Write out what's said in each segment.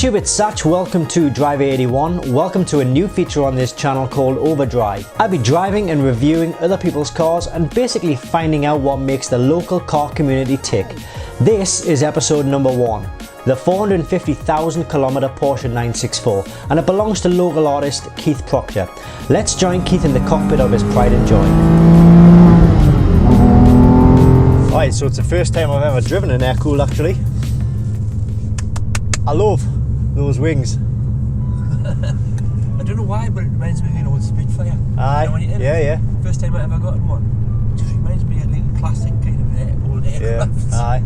YouTube, it's Satch. Welcome to Drive Ep1. Welcome to a new feature on this channel called Overdrive. I'll be driving and reviewing other people's cars and basically finding out what makes the local car community tick. This is episode number 1, the 450,000 kilometer Porsche 964, and it belongs to local artist Keith Proctor. Let's join Keith in the cockpit of his pride and joy. Alright, so it's the first time I've ever driven an air-cooled actually. I love those wings. I don't know why, but it reminds me of an old Spitfire. Aye, you know, yeah. First time I ever got in one. It just reminds me of a little classic kind of old aircraft. Yeah, aye.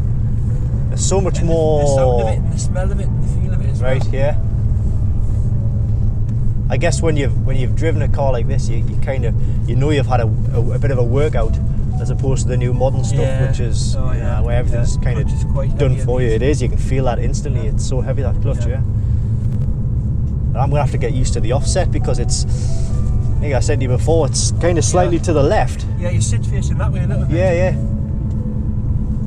There's so much more. The sound of it, and the smell of it, and the feel of it as well. Right, yeah. I guess when you've driven a car like this, you kind of know you've had a bit of a workout, as opposed to the new modern stuff, which is where everything's kind of done for you. It is. You can feel that instantly. Yeah. It's so heavy, that clutch. Yeah. And I'm gonna have to get used to the offset because it's. I think I said to you before, it's kind of slightly to the left. Yeah, you sit facing that way a little bit. Yeah.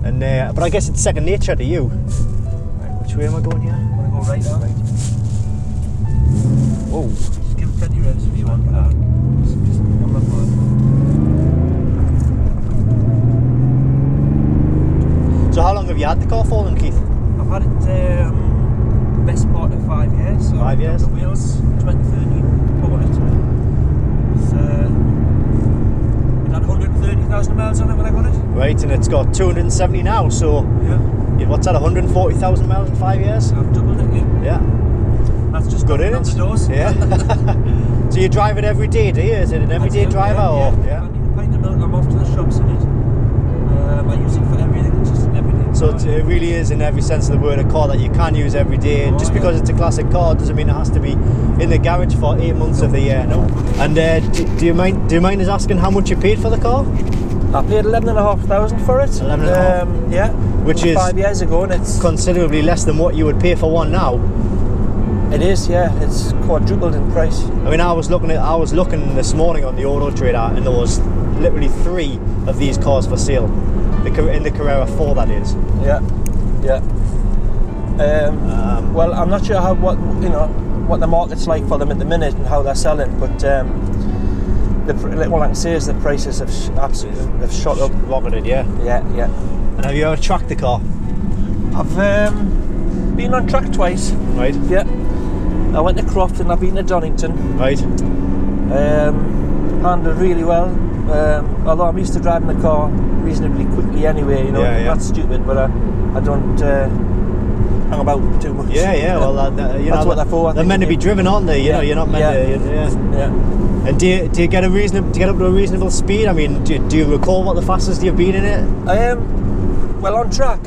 And but I guess it's second nature to you. Right, which way am I going here? I'm gonna go right now. Right. Whoa. Just give it plenty of rest if you want. Just on that one. So how long have you had the car for then, Keith? I've had it best part of 5 years. 5 years? The wheels, 2013, bought it. It had 130,000 miles on it when I got it. Right, and it's got 270 now, so what's that, 140,000 miles in 5 years? I've doubled it, yeah. That's just good in it. it. The doors. Yeah. So you drive it every day, do you? Is it an everyday driver? Or? Yeah. I need a pint of milk, I'm off to the shops in it. I use it for everything, it's just an everyday. So it really is, in every sense of the word, a car that you can use every day. And just because it's a classic car doesn't mean it has to be in the garage for 8 months of the year. No. And do you mind us asking how much you paid for the car? I paid 11,500 for it. 11,500. Yeah. Which is 5 years ago, and it's considerably less than what you would pay for one now. It is, yeah. It's quadrupled in price. I mean, I was looking this morning on the Auto Trader, and there was literally 3 of these cars for sale. In the Carrera 4, that is. Yeah. Well, I'm not sure what the market's like for them at the minute and how they're selling, but all I can say is the prices have absolutely shot up. Rocketed, yeah. Yeah. And have you ever tracked the car? I've been on track twice. Right. Yeah. I went to Croft and I've been to Donington. Right. Handled really well. Although I'm used to driving the car reasonably quickly anyway, that's stupid, but I don't hang about too much. Yeah. Well, that's what they're for. They're meant to be driven, aren't they? You know, you're not meant to. Yeah. And do you get up to a reasonable speed? I mean, do you recall what the fastest you've been in it? Well, on track,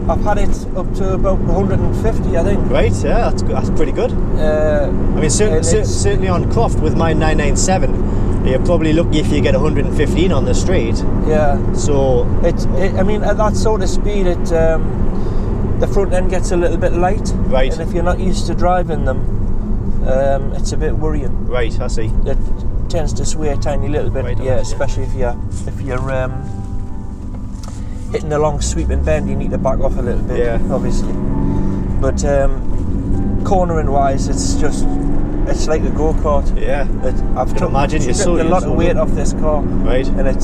I've had it up to about 150, I think. Right. Yeah, that's pretty good. I mean, certainly on Croft with my 997. You're probably lucky if you get 115 on the straight. Yeah. So I mean, at that sort of speed, the front end gets a little bit light. Right. And if you're not used to driving them, it's a bit worrying. Right. I see. It tends to sway a tiny little bit. Right, especially if you're hitting a long sweeping bend, you need to back off a little bit. Yeah. Obviously. But cornering wise, it's like a go-kart. Yeah. I've took a lot of weight off this car. Right. And it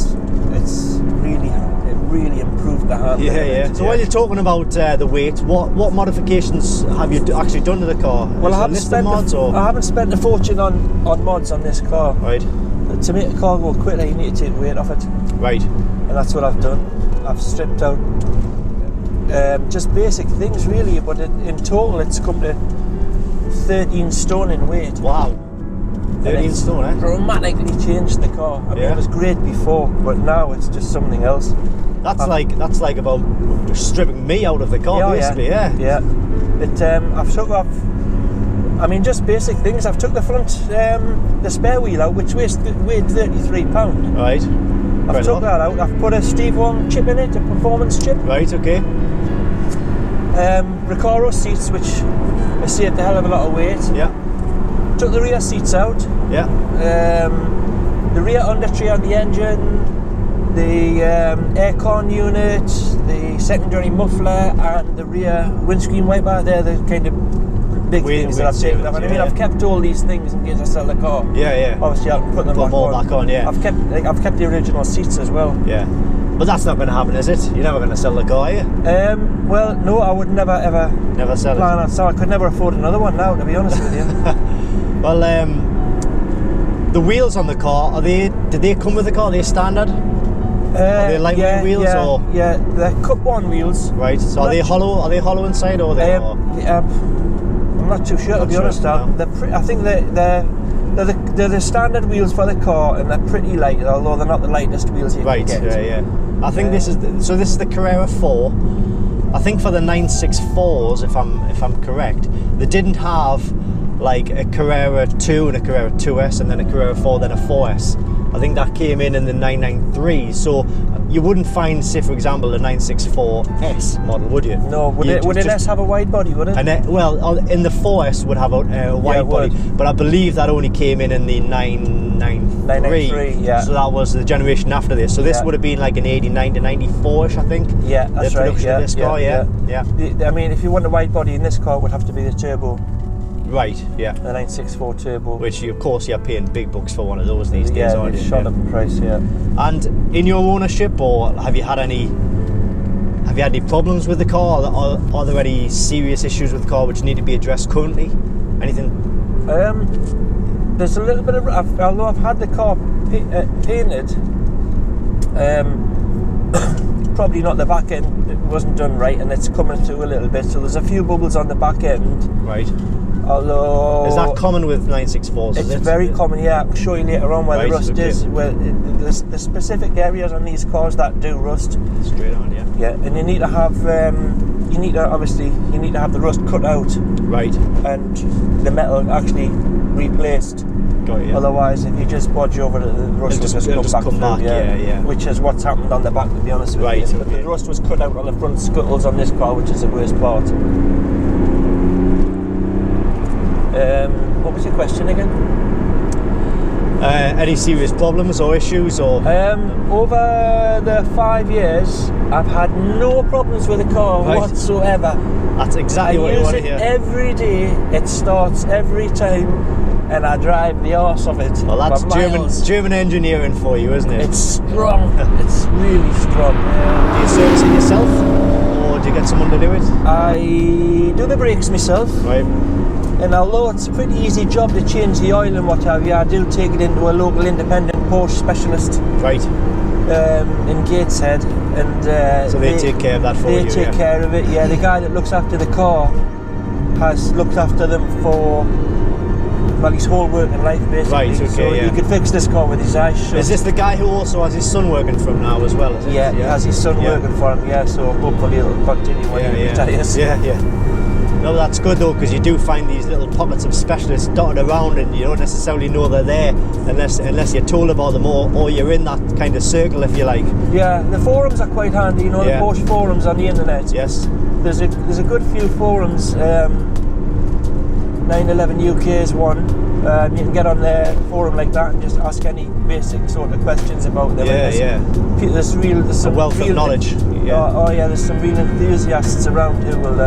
really improved the handling. Yeah. So while you're talking about the weight, what modifications have you actually done to the car? Well, I haven't spent a fortune on mods on this car. Right. To make the car go quicker, you need to take the weight off it. Right. And that's what I've done. I've stripped out just basic things really, but in total it's come to 13 stone in weight. Wow. 13 stone, eh? Dramatically changed the car. I mean, it was great before, but now it's just something else. That's like about stripping me out of the car, basically. Yeah. I've took off. I mean, just basic things. I've took the front, the spare wheel out, which weighed 33 pound. Right. I've took that out. I've put a Steve Wong chip in it, a performance chip. Right. Okay. Recaro seats, which saved a hell of a lot of weight. Yeah. Took the rear seats out. Yeah. The rear under tray on the engine, the aircon unit, the secondary muffler, and the rear windscreen wiper. They're the kind of big things that I've taken off. And I mean, I've kept all these things in case I sell the car. Yeah. Obviously, I can put them back on. Yeah. I've kept the original seats as well. Yeah. But that's not going to happen, is it? You're never going to sell the car, are you? Well, no, I would never ever sell plan it. on selling. I could never afford another one now, to be honest with you. Well, the wheels on the car, did they come with the car? Are they standard? Are they lightweight wheels or? Yeah, they're Cup 1 wheels. Right. So are they hollow? Are they hollow inside or are they? I'm not too sure, to be honest. No. I think they're the standard wheels for the car, and they're pretty light, although they're not the lightest wheels you can get. Right. Yeah. I think this is the Carrera 4. I think for the 964s, if I'm correct, they didn't have like a Carrera 2 and a Carrera 2S and then a Carrera 4, then a 4S. I think that came in the 993. So you wouldn't find, say for example, a 964S model, would you? No. Would an S have a wide body? Would it? Well, in the 4S would have a wide body, but I believe that only came in the 993. Yeah. So that was the generation after this. So this would have been like an 89 to 94ish, I think. Yeah, that's the right. production of this car. Yeah. I mean, if you want a wide body in this car, it would have to be the turbo. Right, yeah. The 964 turbo. Which, of course, you're paying big bucks for one of those these days, aren't you? Yeah, shot up in price, yeah. And in your ownership, or have you had any problems with the car? Are there any serious issues with the car which need to be addressed currently? Anything? There's a little bit of, although I've had the car painted, probably not the back end, it wasn't done right, and it's coming through a little bit, so there's a few bubbles on the back end. Right. Although... Is that common with 964s? It's very common, yeah. I can show you later on where the rust is. Well, there's specific areas on these cars that do rust. Straight on, yeah. Yeah, and you need to have, you need to have the rust cut out. Right. And the metal actually replaced. Got it, yeah. Otherwise, if you just bodge over it, the rust will just come back. Yeah. Which is what's happened on the back, to be honest with you. Right. But the rust was cut out on the front scuttles on this car, which is the worst part. What was your question again? Any serious problems or issues or? Over the 5 years, I've had no problems with the car whatsoever. That's exactly what you want to hear. I use it every day. It starts every time, and I drive the arse of it. Well, that's German engineering for you, isn't it? It's strong. It's really strong. Do you service it yourself, or do you get someone to do it? I do the brakes myself. Right. And although it's a pretty easy job to change the oil and what have you, I do take it into a local independent Porsche specialist. Right. In Gateshead, and so they take care of that for you. They take care of it. Yeah, the guy that looks after the car has looked after them for his whole working life, basically. Right. Okay. So he could fix this car with his eyes shut. Is this the guy who also has his son working for him now as well? Is it? Yeah, he has his son working for him. Yeah, so hopefully it'll continue when he retires. Yeah. No, that's good though, because you do find these little pockets of specialists dotted around, and you don't necessarily know they're there unless you're told about them, or you're in that kind of circle, if you like. Yeah, the forums are quite handy. The Porsche forums on the internet. Yes. There's a good few forums. 911 UK is one. You can get on their forum like that and just ask any basic sort of questions about them. There's some wealth of knowledge. There's some real enthusiasts around who will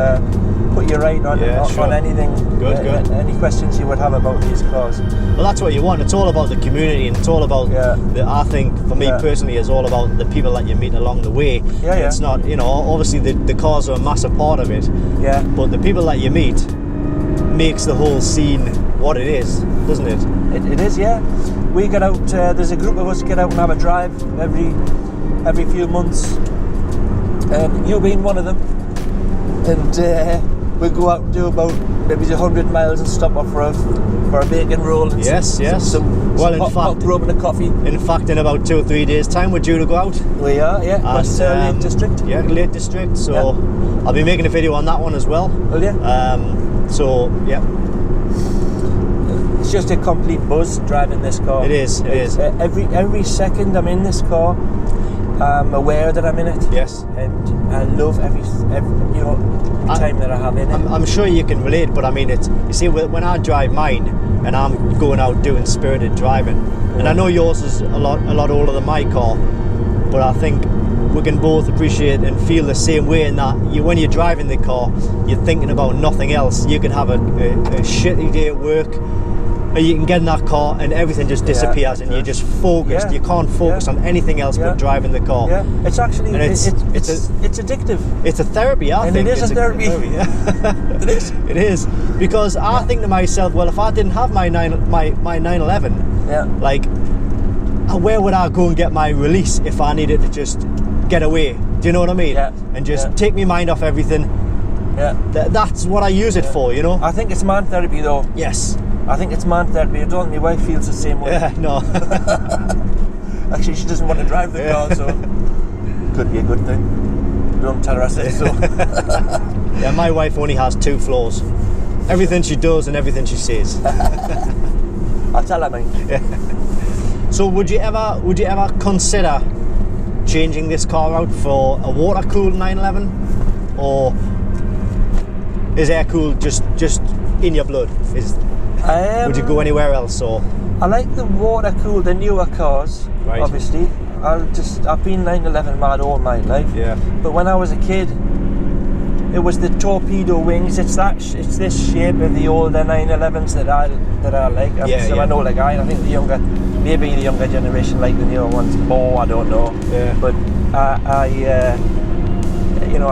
put you right on anything. Good. Any questions you would have about these cars. Well, that's what you want. It's all about the community, and it's all about I think for me personally, it's all about the people that you meet along the way. It's not, obviously the cars are a massive part of it. Yeah. But the people that you meet makes the whole scene what it is, doesn't it? It is, yeah. We get out. There's a group of us get out and have a drive every few months. You being one of them, and we go out and do about maybe 100 miles and stop off for a bacon roll. And some hot grub and a coffee. In fact, in about 2 or 3 days' time, we're due to go out. We are, yeah. That's Lake District. Yeah, Lake District. So I'll be making a video on that one as well. Will you? It's just a complete buzz driving this car. It is. Every second I'm in this car, I'm aware that I'm in it. Yes. And I love every time that I have in it. I'm sure you can relate, but I mean, you see, when I drive mine and I'm going out doing spirited driving, and I know yours is a lot older than my car, but I think we can both appreciate and feel the same way in that when you're driving the car, you're thinking about nothing else. You can have a shitty day at work, and you can get in that car and everything just disappears, and you're just focused. Yeah. You can't focus on anything else but driving the car. Yeah, it's actually and it's addictive. It's a therapy, I think. And it is a therapy. Yeah. It is. It is, because I think to myself, well, if I didn't have my 911, like, where would I go and get my release if I needed to just get away? Do you know what I mean? Yeah. And just take my mind off everything. Yeah. That's what I use it for, you know? I think it's man therapy though. Yes. I think it's man therapy. I don't think my wife feels the same way. Yeah, no. Actually, she doesn't want to drive the car, so could be a good thing. Don't tell her I said so. Yeah, my wife only has 2 flaws. Everything she does and everything she says. I'll tell her, mate. Yeah. So would you ever consider changing this car out for a water-cooled 911, or is air-cooled just in your blood? Would you go anywhere else, or? I like the water-cooled, the newer cars. Right. Obviously, I've been 911 mad all my life. Yeah. But when I was a kid, it was the torpedo wings. It's this shape of the older 911s that I like. I know the guy. I think maybe the younger generation like the newer ones more. I don't know. Yeah. But I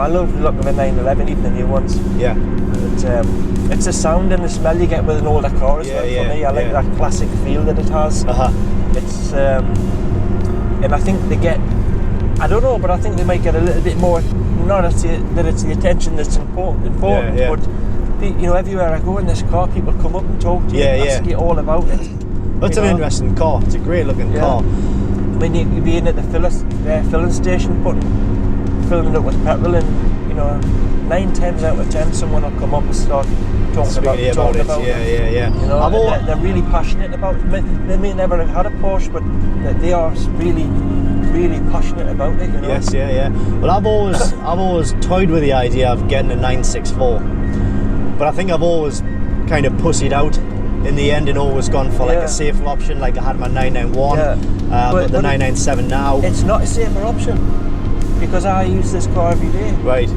love the look of a 911, even the new ones. Yeah. It's the sound and the smell you get with an older car as well. For me, I like that classic feel that it has. It's and I think they get. I don't know, but I think they might get a little bit more. Not that it's the attention that's important, but everywhere I go in this car, people come up and talk to you, and ask you all about it. That's an interesting car. It's a great looking car. I mean, you could be in at the filling station, filling it up with petrol, and 9 times out of 10, someone will come up and start talking about it. Yeah. You know, they're really passionate about it. They may never have had a Porsche, but they are really, really passionate about it. You know? Yes, yeah. Well, I've always toyed with the idea of getting a 964, but I think I've always kind of pussied out in the end and always gone for like a safer option. Like I had my 991, but the 997 now. It's not a safer option because I use this car every day. Right.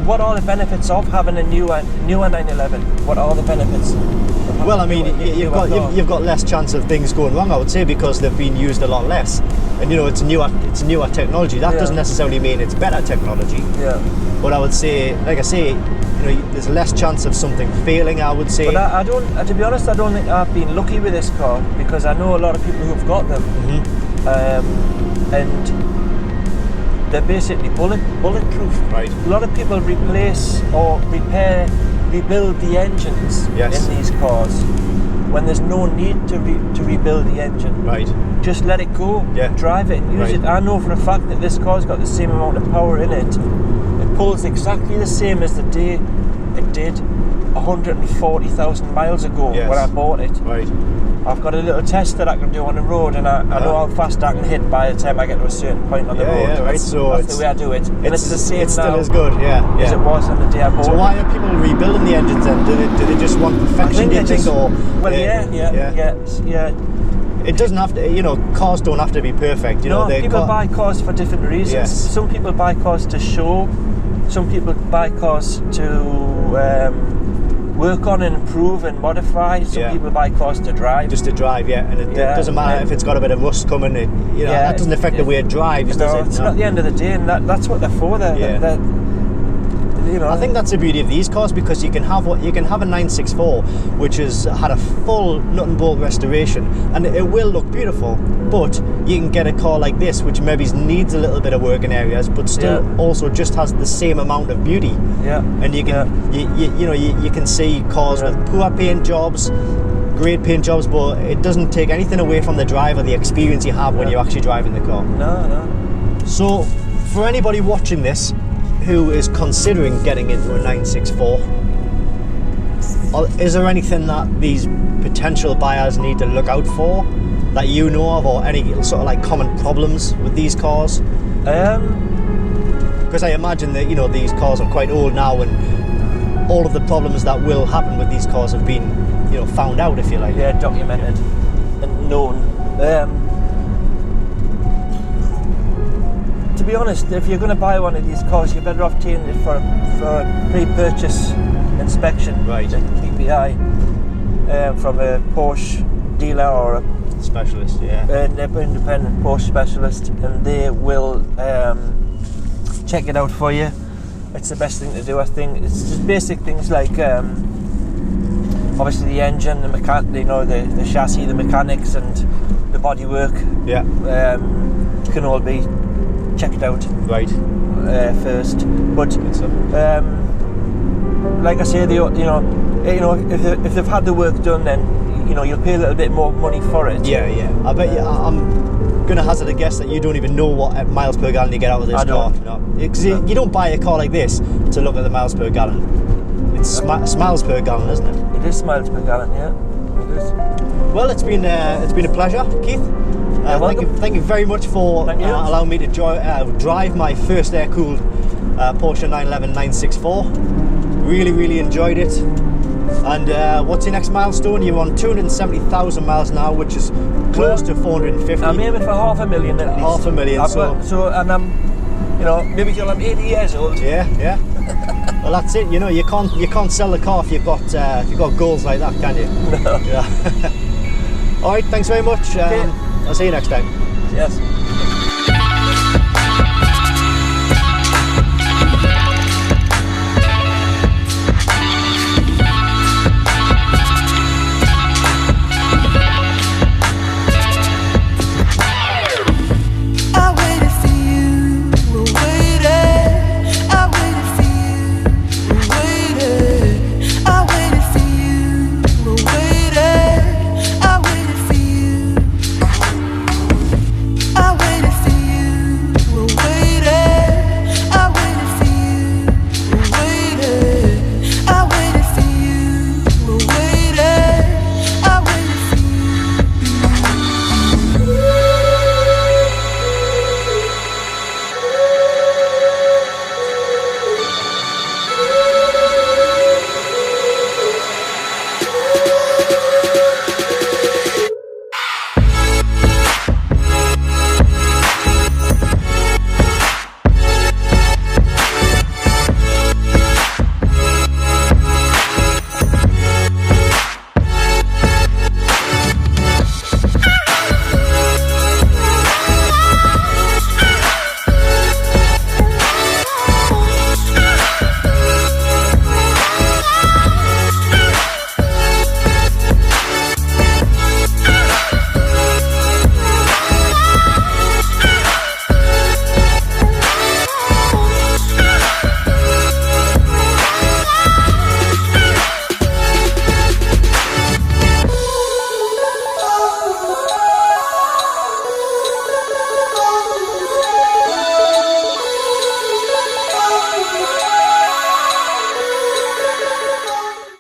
What are the benefits of having a newer 911? What are the benefits? Well, I mean, you've got less chance of things going wrong, I would say, because they've been used a lot less. And it's newer technology. That doesn't necessarily mean it's better technology. Yeah. But I would say, like I say, there's less chance of something failing, I would say. But I don't. To be honest, I don't think I've been lucky with this car because I know a lot of people who've got them, and they're basically bulletproof. Right. A lot of people replace or rebuild the engines in these cars when there's no need to rebuild the engine. Right. Just let it go. Yeah. Drive it and use it. I know for a fact that this car's got the same amount of power in it. It pulls exactly the same as the day it did 140,000 miles ago when I bought it. Right. I've got a little test that I can do on the road, and I know how fast I can hit by the time I get to a certain point on the road. Yeah, right. That's the way I do it. And it's the same it's now. Still as good, as it was on the day I bought it. So why are people rebuilding the engines then? Do they just want perfection? It doesn't have to. Cars don't have to be perfect. People buy cars for different reasons. Yes. Some people buy cars to show. Some people buy cars to work on and improve and modify. Some people buy cars to drive. Just to drive, and it doesn't matter if it's got a bit of rust coming. That doesn't affect the way it drives, does it? It's not the end of the day, and that's what they're for. I think that's the beauty of these cars, because you can have a 964 which has had a full nut and bolt restoration, and it will look beautiful. But you can get a car like this, which maybe needs a little bit of work in areas, but still also just has the same amount of beauty. Yeah. And you can you can see cars with poor paint jobs, great paint jobs, but it doesn't take anything away from the driver, the experience you have when you're actually driving the car. No. So for anybody watching this who is considering getting into a 964, is there anything that these potential buyers need to look out for that you know of, or any sort of like common problems with these cars? Because I imagine that these cars are quite old now, and all of the problems that will happen with these cars have been found out, if you like. Yeah, documented and known. to be honest, if you're going to buy one of these cars, you're better off taking it for a pre-purchase inspection, Right. like PPI, from a Porsche dealer or a Specialist, yeah. an independent Porsche specialist, and they will check it out for you. It's the best thing to do, I think. It's just basic things like obviously the engine, the the chassis, the mechanics, and the bodywork. Yeah. Can all be checked out Right. first. But So, like I say, if they've had the work done, then you'll pay a little bit more money for it. yeah. I bet you. I'm gonna hazard a guess that you don't even know what miles per gallon you get out of this I car. don't. No. Because you don't buy a car like this to look at the miles per gallon. It's miles per gallon, isn't it? It is miles per gallon, yeah. It is. Well, it's been a pleasure, Keith. Thank you very much for allowing me to drive my first air-cooled Porsche 911 964. Really enjoyed it. And what's your next milestone? You're on 270,000 miles now, which is close to 450. I'm aiming for 500,000 at least. 500,000. And I'm, maybe till I'm 80 years old. Yeah. Well, that's it. You can't sell the car if you've got goals like that, can you? No. Yeah. All right. Thanks very much. Okay. I'll see you next time. Yes.